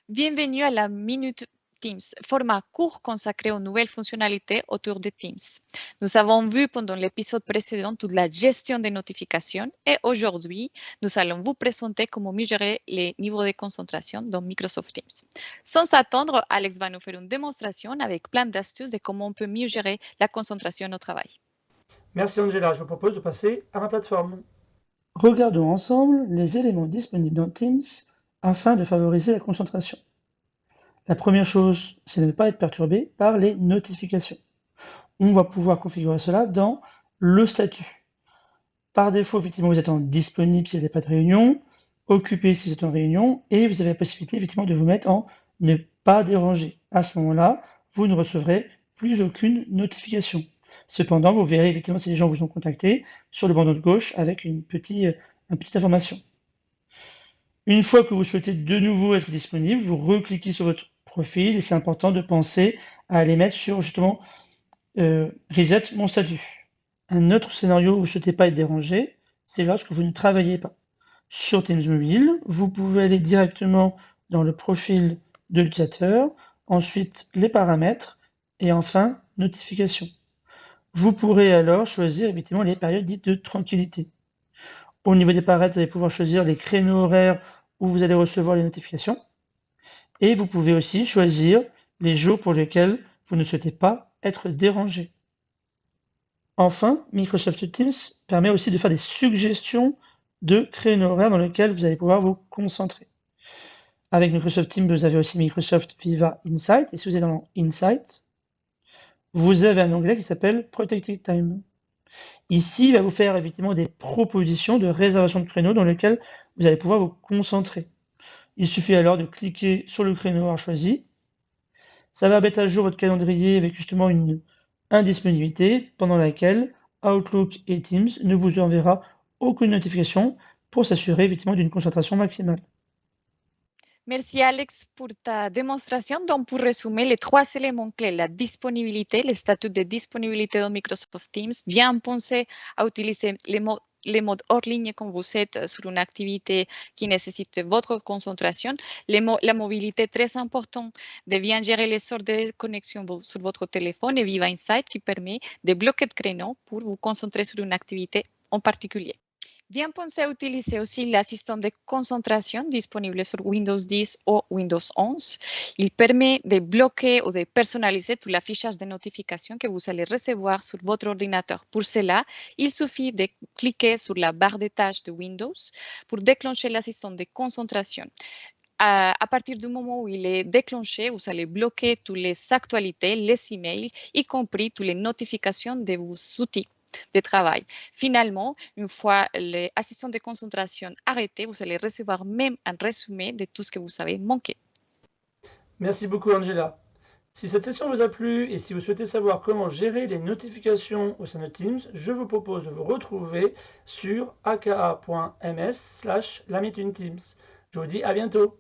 Bienvenue à la Minute Teams, format court consacré aux nouvelles fonctionnalités autour de Teams. Nous avons vu pendant l'épisode précédent toute la gestion des notifications et aujourd'hui, nous allons vous présenter comment mieux gérer les niveaux de concentration dans Microsoft Teams. Sans attendre, Alex va nous faire une démonstration avec plein d'astuces de comment on peut mieux gérer la concentration au travail. Merci Angela, je vous propose de passer à ma plateforme. Regardons ensemble les éléments disponibles dans Teams afin de favoriser la concentration. La première chose, c'est de ne pas être perturbé par les notifications. On va pouvoir configurer cela dans le statut. Par défaut, effectivement, vous êtes en disponible si vous n'avez pas de réunion, occupé si vous êtes en réunion, et vous avez la possibilité, effectivement, de vous mettre en ne pas déranger. À ce moment-là, vous ne recevrez plus aucune notification. Cependant, vous verrez effectivement si les gens vous ont contacté sur le bandeau de gauche avec une petite information. Une fois que vous souhaitez de nouveau être disponible, vous recliquez sur votre profil et c'est important de penser à aller mettre sur justement Reset mon statut. Un autre scénario où vous ne souhaitez pas être dérangé, c'est lorsque vous ne travaillez pas. Sur Teams Mobile, vous pouvez aller directement dans le profil de l'utilisateur, ensuite les paramètres et enfin notifications. Vous pourrez alors choisir effectivement les périodes dites de tranquillité. Au niveau des paramètres, vous allez pouvoir choisir les créneaux horaires où vous allez recevoir les notifications. Et vous pouvez aussi choisir les jours pour lesquels vous ne souhaitez pas être dérangé. Enfin, Microsoft Teams permet aussi de faire des suggestions de créneaux horaires dans lesquels vous allez pouvoir vous concentrer. Avec Microsoft Teams, vous avez aussi Microsoft Viva Insight. Et si vous êtes dans Insight, vous avez un onglet qui s'appelle Protected Time. Ici, il va vous faire effectivement des propositions de réservation de créneaux dans lesquels vous allez pouvoir vous concentrer. Il suffit alors de cliquer sur le créneau horaire choisi. Ça va mettre à jour votre calendrier avec justement une indisponibilité pendant laquelle Outlook et Teams ne vous enverra aucune notification pour s'assurer effectivement d'une concentration maximale. Merci Alex pour ta démonstration. Donc, pour résumer, les trois éléments clés, la disponibilité, le statut de disponibilité de Microsoft Teams, bien penser à utiliser les modes hors ligne quand vous êtes sur une activité qui nécessite votre concentration. La mobilité, très important, de bien gérer les sortes de connexions sur votre téléphone et Viva Insight qui permet de bloquer de créneaux pour vous concentrer sur une activité en particulier. Bien pensé à utiliser aussi l'assistant de concentration disponible sur Windows 10 ou Windows 11. Il permet de bloquer ou de personnaliser tout l'affichage de notifications que vous allez recevoir sur votre ordinateur. Pour cela, il suffit de cliquer sur la barre de tâches de Windows pour déclencher l'assistant de concentration. À partir du moment où il est déclenché, vous allez bloquer toutes les actualités, les emails, y compris toutes les notifications de vos outils de travail. Finalement, une fois l'assistant de concentration arrêté, vous allez recevoir même un résumé de tout ce que vous avez manqué. Merci beaucoup Angela. Si cette session vous a plu et si vous souhaitez savoir comment gérer les notifications au sein de Teams, je vous propose de vous retrouver sur aka.ms/lamitunteams. Je vous dis à bientôt.